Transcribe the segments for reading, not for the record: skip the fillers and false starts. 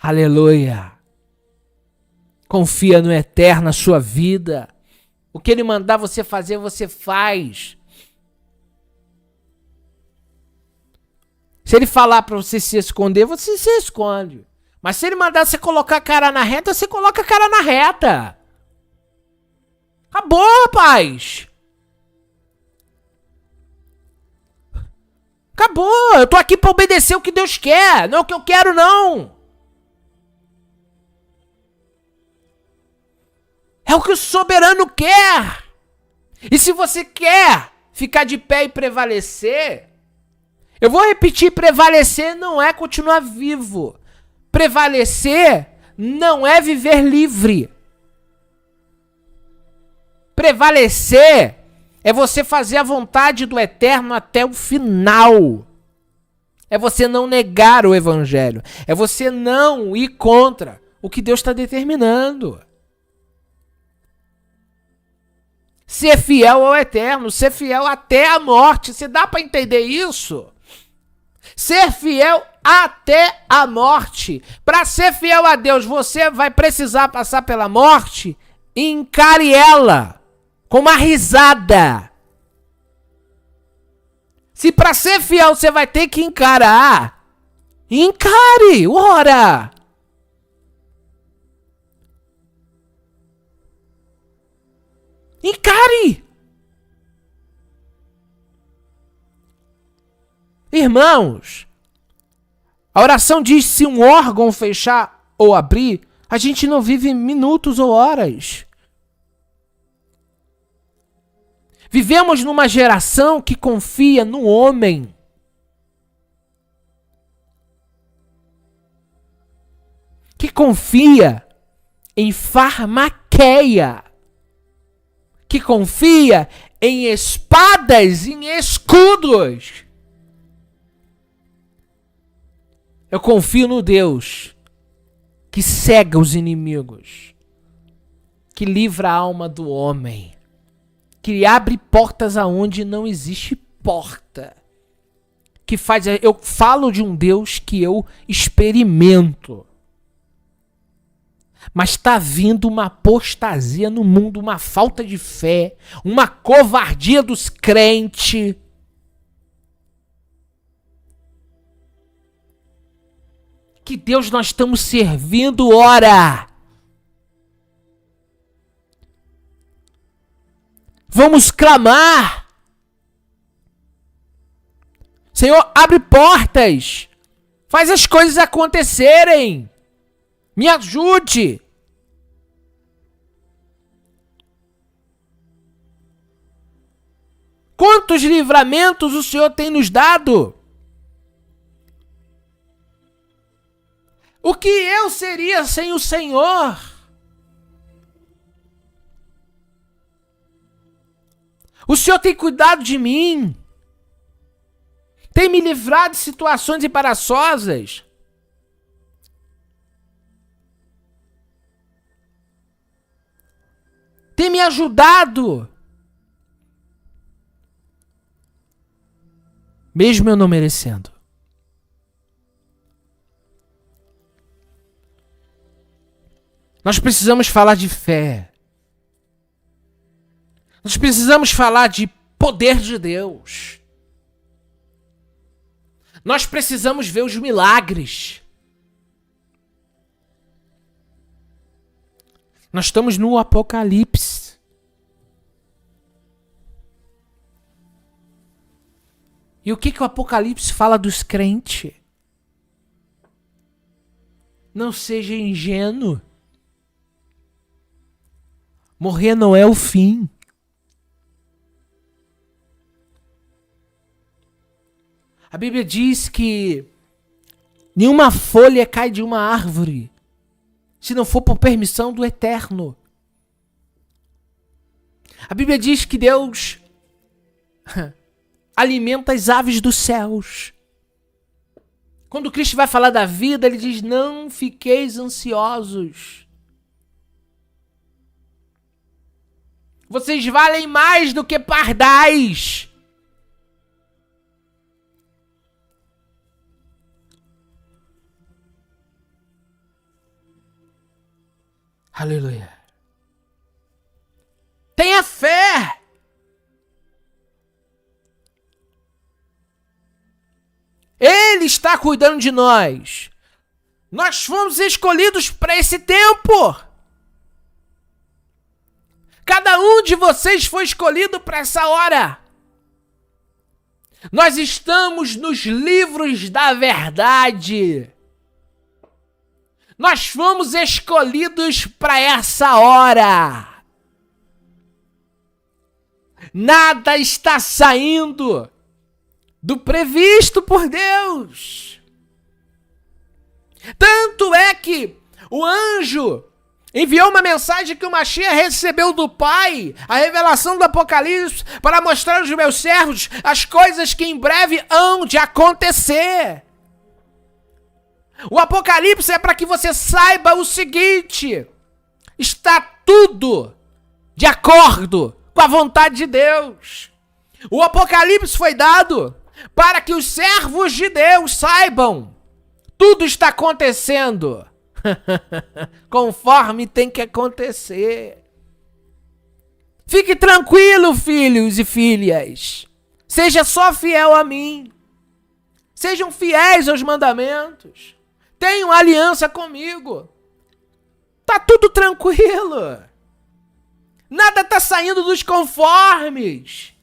Aleluia. Confia no Eterno na sua vida. O que Ele mandar você fazer, você faz. Se Ele falar para você se esconder, você se esconde. Mas se Ele mandar você colocar a cara na reta, você coloca a cara na reta. Acabou, rapaz. Acabou. Eu tô aqui para obedecer o que Deus quer, não o que eu quero, não. É o que o soberano quer. E se você quer ficar de pé e prevalecer, eu vou repetir, prevalecer não é continuar vivo. Prevalecer não é viver livre. Prevalecer é você fazer a vontade do Eterno até o final. É você não negar o Evangelho. É você não ir contra o que Deus está determinando. Ser fiel ao Eterno, ser fiel até a morte. Você dá para entender isso? Ser fiel até a morte. Para ser fiel a Deus, você vai precisar passar pela morte. Encare ela com uma risada. Se para ser fiel você vai ter que encarar, encare, ora. Encare! Irmãos, a oração diz: se um órgão fechar ou abrir, a gente não vive minutos ou horas. Vivemos numa geração que confia no homem. Que confia em farmaqueia. Que confia em espadas, em escudos. Eu confio no Deus que cega os inimigos, que livra a alma do homem, que abre portas aonde não existe porta, que faz. Eu falo de um Deus que eu experimento. Mas está vindo uma apostasia no mundo, uma falta de fé, uma covardia dos crentes. Que Deus nós estamos servindo, ora. Vamos clamar. Senhor, abre portas. Faz as coisas acontecerem. Me ajude. Quantos livramentos o Senhor tem nos dado? O que eu seria sem o Senhor? O Senhor tem cuidado de mim. Tem me livrado de situações embaraçosas. Tem me ajudado. Mesmo eu não merecendo. Nós precisamos falar de fé. Nós precisamos falar de poder de Deus. Nós precisamos ver os milagres. Nós estamos no Apocalipse. E o que o Apocalipse fala dos crentes? Não seja ingênuo. Morrer não é o fim. A Bíblia diz que nenhuma folha cai de uma árvore se não for por permissão do Eterno. A Bíblia diz que Deus alimenta as aves dos céus. Quando Cristo vai falar da vida, ele diz: não fiqueis ansiosos. Vocês valem mais do que pardais. Aleluia. Tenha fé. Ele está cuidando de nós. Nós fomos escolhidos para esse tempo. Cada um de vocês foi escolhido para essa hora. Nós estamos nos livros da verdade. Nós fomos escolhidos para essa hora. Nada está saindo do previsto por Deus. Tanto é que o anjo enviou uma mensagem que o Mashiach recebeu do Pai, a revelação do Apocalipse, para mostrar aos meus servos as coisas que em breve hão de acontecer. O Apocalipse é para que você saiba o seguinte: está tudo de acordo com a vontade de Deus. O Apocalipse foi dado para que os servos de Deus saibam. Tudo está acontecendo conforme tem que acontecer. Fique tranquilo, filhos e filhas. Seja só fiel a mim. Sejam fiéis aos mandamentos. Tenham aliança comigo. Tá tudo tranquilo. Nada tá saindo dos conformes.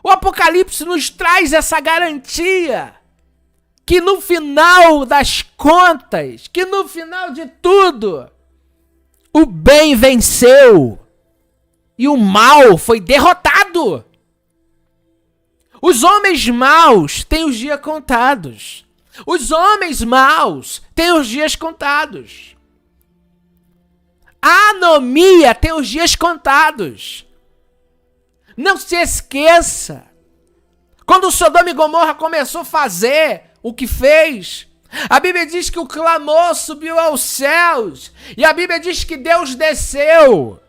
O Apocalipse nos traz essa garantia que no final das contas, que no final de tudo, o bem venceu e o mal foi derrotado. Os homens maus têm os dias contados. Os homens maus têm os dias contados. A anomia tem os dias contados. Não se esqueça. Quando Sodoma e Gomorra começou a fazer o que fez, a Bíblia diz que o clamor subiu aos céus. E a Bíblia diz que Deus desceu.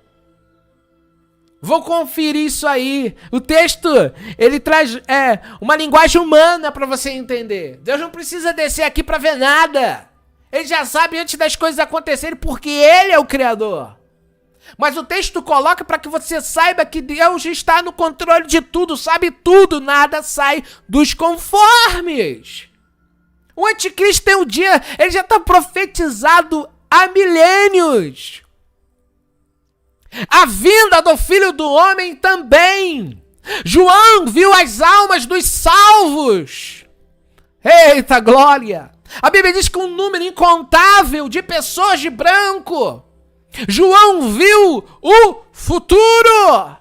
Vou conferir isso aí. O texto, ele traz uma linguagem humana para você entender. Deus não precisa descer aqui para ver nada. Ele já sabe antes das coisas acontecerem porque Ele é o Criador. Mas o texto coloca para que você saiba que Deus está no controle de tudo, sabe tudo, nada sai dos conformes. O anticristo tem um dia, ele já está profetizado há milênios. A vinda do Filho do Homem também. João viu as almas dos salvos. Eita glória! A Bíblia diz que um número incontável de pessoas de branco. João viu o futuro.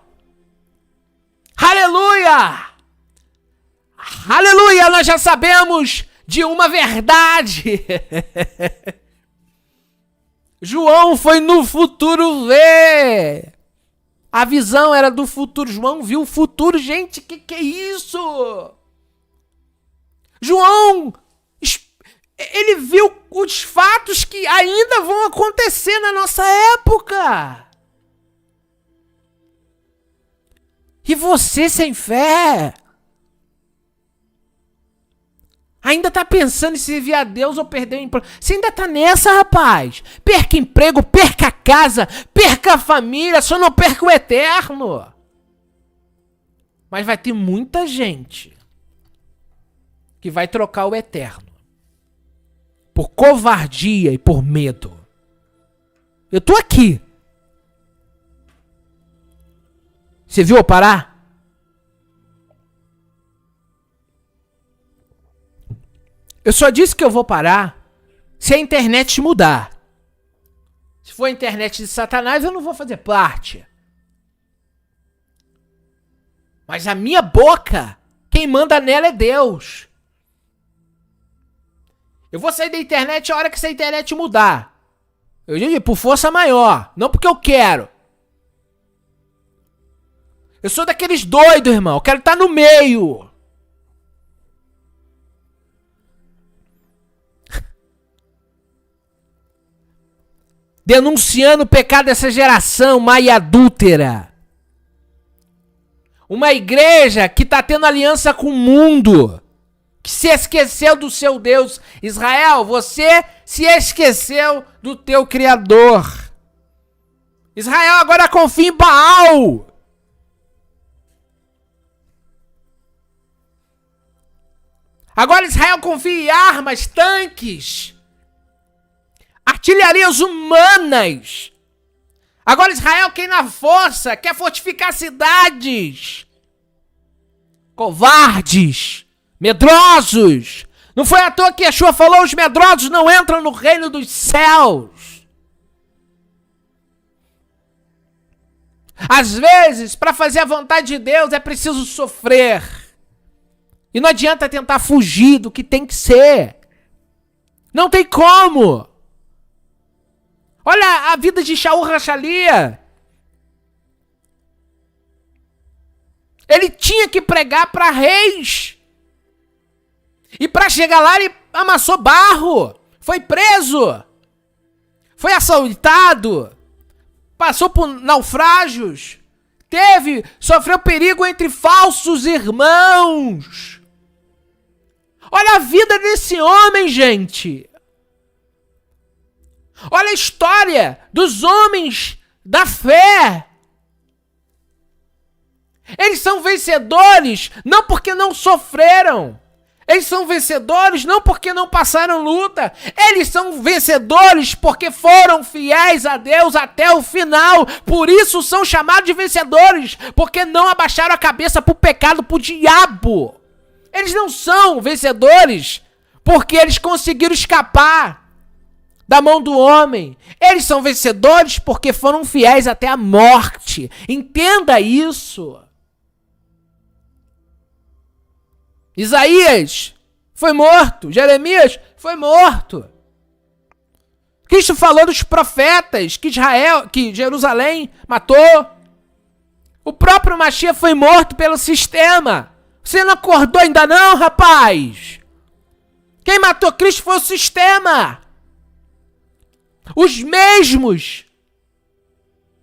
Aleluia! Aleluia! Nós já sabemos de uma verdade. João foi no futuro ver. A visão era do futuro. João viu o futuro. Gente, que é isso? João, ele viu os fatos que ainda vão acontecer na nossa época. E você sem fé? Ainda tá pensando em servir a Deus ou perder o emprego? Você ainda tá nessa, rapaz? Perca emprego, perca a casa, perca a família, só não perca o eterno. Mas vai ter muita gente que vai trocar o eterno por covardia e por medo. Eu tô aqui. Você viu eu parar? Eu só disse que eu vou parar se a internet mudar. Se for a internet de Satanás, eu não vou fazer parte. Mas a minha boca, quem manda nela é Deus. Eu vou sair da internet a hora que essa internet mudar. Eu digo por força maior, não porque eu quero. Eu sou daqueles doidos, irmão. Eu quero estar no meio. Denunciando o pecado dessa geração má e adúltera. Uma igreja que está tendo aliança com o mundo. que se esqueceu do seu Deus. Israel, você se esqueceu do teu Criador. Israel agora confia em Baal. Agora Israel confia em armas, tanques, artilharias humanas. Agora Israel quer ir na força, quer fortificar cidades. Covardes, medrosos. Não foi à toa que Yeshua falou, os medrosos não entram no reino dos céus. Às vezes, para fazer a vontade de Deus é preciso sofrer. E não adianta tentar fugir do que tem que ser. Não tem como. Olha a vida de Shaul Rachalia. Ele tinha que pregar para reis. E para chegar lá ele amassou barro. Foi preso. Foi assaltado. Passou por naufrágios. Sofreu perigo entre falsos irmãos. Olha a vida desse homem, gente. Olha a história dos homens da fé. Eles são vencedores não porque não sofreram. Eles são vencedores não porque não passaram luta. Eles são vencedores porque foram fiéis a Deus até o final. Por isso são chamados de vencedores. Porque não abaixaram a cabeça pro pecado, pro diabo. Eles não são vencedores porque eles conseguiram escapar da mão do homem. Eles são vencedores porque foram fiéis até a morte. Entenda isso. Isaías foi morto. Jeremias foi morto. Cristo falou dos profetas que Jerusalém matou. O próprio Mashiach foi morto pelo sistema. Você não acordou ainda não, rapaz? Quem matou Cristo foi o sistema. Os mesmos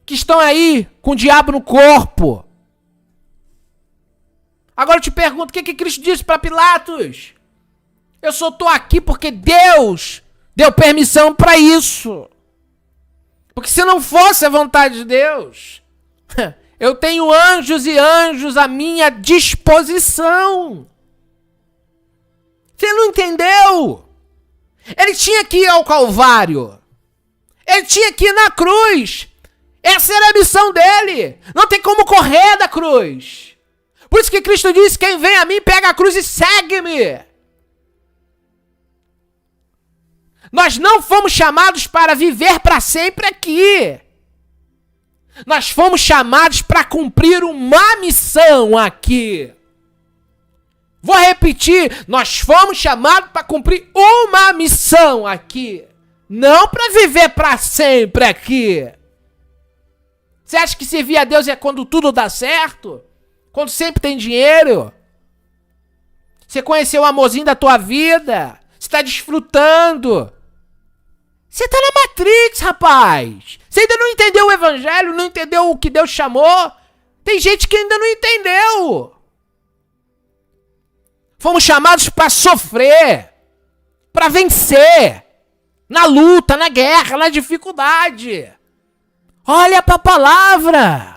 que estão aí com o diabo no corpo. Agora eu te pergunto, o que Cristo disse para Pilatos? Eu só estou aqui porque Deus deu permissão para isso. Porque se não fosse a vontade de Deus, eu tenho anjos e anjos à minha disposição. Você não entendeu? Ele tinha que ir ao Calvário. Ele tinha que ir na cruz. Essa era a missão dele. Não tem como correr da cruz. Por isso que Cristo disse, quem vem a mim, pega a cruz e segue-me. Nós não fomos chamados para viver para sempre aqui. Nós fomos chamados para cumprir uma missão aqui. Vou repetir, nós fomos chamados para cumprir uma missão aqui. Não para viver para sempre aqui. Você acha que servir a Deus é quando tudo dá certo? Quando sempre tem dinheiro? Você conheceu o amorzinho da tua vida? Você está desfrutando? Você tá na Matrix, rapaz. Você ainda não entendeu o evangelho, não entendeu o que Deus chamou. Tem gente que ainda não entendeu. Fomos chamados para sofrer, para vencer, na luta, na guerra, na dificuldade. Olha para a palavra.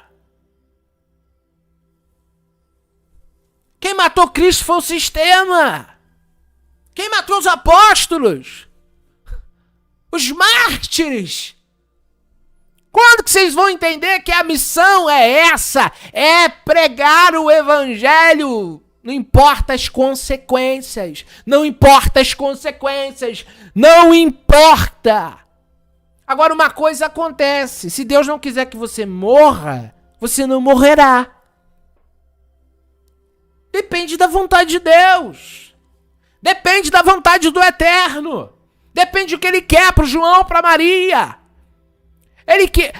Quem matou Cristo foi o sistema. Quem matou os apóstolos? Os mártires. Quando que vocês vão entender que a missão é essa? É pregar o evangelho. Não importa as consequências. Não importa as consequências. Não importa. Agora uma coisa acontece. Se Deus não quiser que você morra, você não morrerá. Depende da vontade de Deus. Depende da vontade do Eterno. Depende do que Ele quer para o João, para Maria. Ele quer...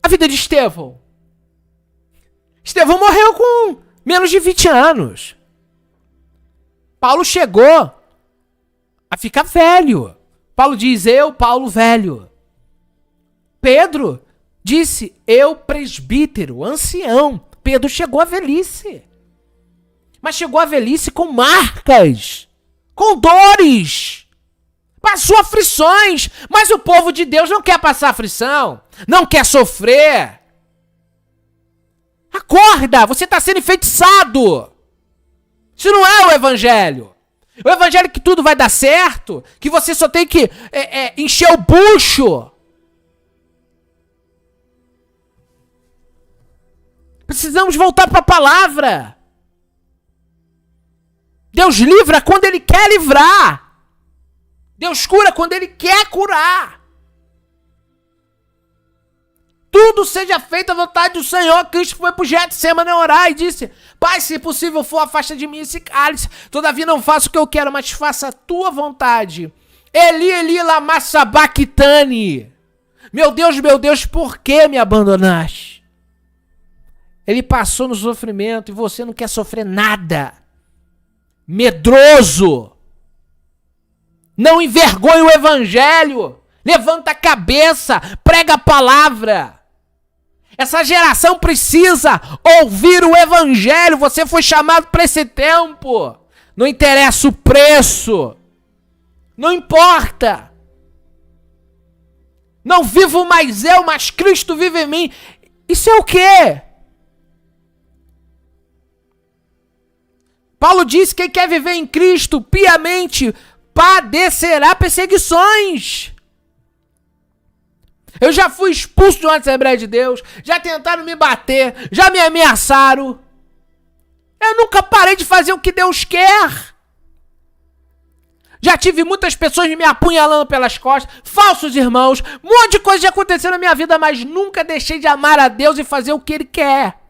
A vida de Estevão. Estevão morreu com menos de 20 anos. Paulo chegou a ficar velho. Paulo diz, eu, Paulo, velho. Pedro disse, eu, presbítero, ancião. Pedro chegou à velhice. Mas chegou a velhice com marcas, com dores, passou aflições. Mas o povo de Deus não quer passar aflição, não quer sofrer. Acorda, você está sendo enfeitiçado. Isso não é o evangelho. O evangelho é que tudo vai dar certo, que você só tem que encher o bucho. Precisamos voltar para a palavra. Deus livra quando Ele quer livrar. Deus cura quando Ele quer curar. Tudo seja feito à vontade do Senhor. Cristo foi para o Getsemane orar e disse: Pai, se possível for, afasta de mim esse cálice. Todavia não faço o que eu quero, mas faça a tua vontade. Eli, Eli, lama sabachthani. Meu Deus, por que me abandonaste? Ele passou no sofrimento e você não quer sofrer nada. Medroso. Não envergonhe o evangelho. Levanta a cabeça, prega a palavra. Essa geração precisa ouvir o evangelho. Você foi chamado para esse tempo. Não interessa o preço. Não importa. Não vivo mais eu, mas Cristo vive em mim. Isso é o quê? Paulo diz que quem quer viver em Cristo piamente padecerá perseguições. Eu já fui expulso de uma Assembleia de Deus, já tentaram me bater, já me ameaçaram. Eu nunca parei de fazer o que Deus quer. Já tive muitas pessoas me apunhalando pelas costas, falsos irmãos, um monte de coisa já aconteceu na minha vida, mas nunca deixei de amar a Deus e fazer o que Ele quer.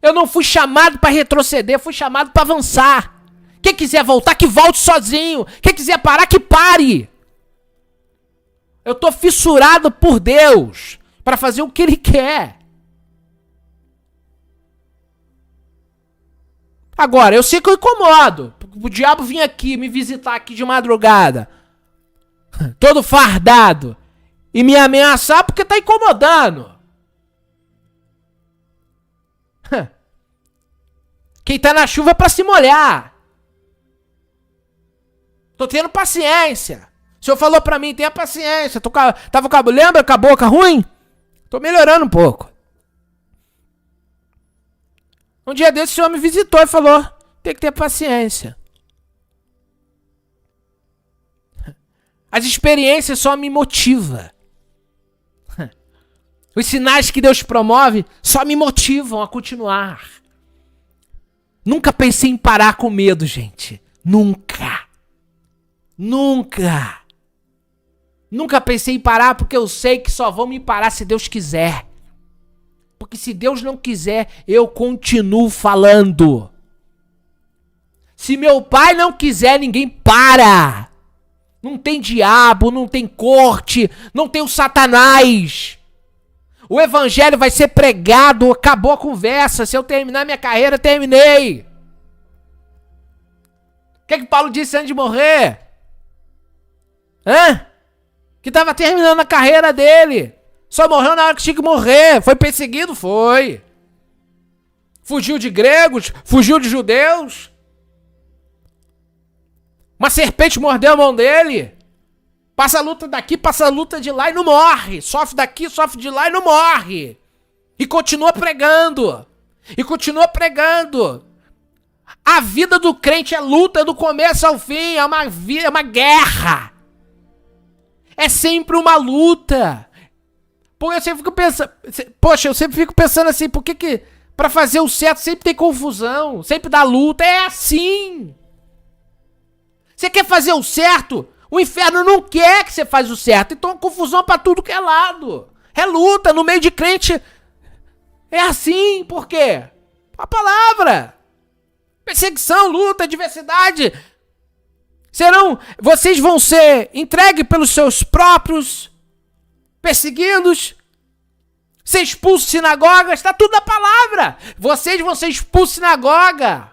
Eu não fui chamado para retroceder, fui chamado para avançar. Quem quiser voltar, que volte sozinho. Quem quiser parar, que pare. Eu tô fissurado por Deus para fazer o que Ele quer. Agora, eu sei que eu incomodo. O diabo vinha aqui, me visitar aqui de madrugada, todo fardado, e me ameaçar porque tá incomodando. Quem tá na chuva é pra se molhar. Tô tendo paciência. O senhor falou pra mim, tenha paciência. Lembra com a boca ruim? Tô melhorando um pouco. Um dia desse o senhor me visitou e falou, tem que ter paciência. As experiências só me motivam. Os sinais que Deus promove só me motivam a continuar. Nunca pensei em parar com medo, gente. Nunca. Nunca. Nunca pensei em parar porque eu sei que só vão me parar se Deus quiser. Porque se Deus não quiser, eu continuo falando. Se meu pai não quiser, ninguém para. Não tem diabo, não tem corte, não tem o Satanás. O evangelho vai ser pregado, acabou a conversa. Se eu terminar minha carreira, terminei. O que Paulo disse antes de morrer? Que estava terminando a carreira dele. Só morreu na hora que tinha que morrer. Foi perseguido? Foi. Fugiu de gregos, fugiu de judeus. Uma serpente mordeu a mão dele. Passa a luta daqui, passa a luta de lá e não morre. Sofre daqui, sofre de lá e não morre. E continua pregando. E continua pregando. A vida do crente é luta do começo ao fim. É uma guerra. É sempre uma luta. Eu sempre fico pensando assim, por que pra fazer o certo sempre tem confusão? Sempre dá luta. É assim. Você quer fazer o certo? O inferno não quer que você faça o certo. Então é confusão pra tudo que é lado. É luta. No meio de crente é assim. Por quê? A palavra. Perseguição, luta, adversidade. Vocês vão ser entregues pelos seus próprios, perseguidos, ser expulsos de sinagogas. Está tudo na palavra. Vocês vão ser expulsos de sinagoga.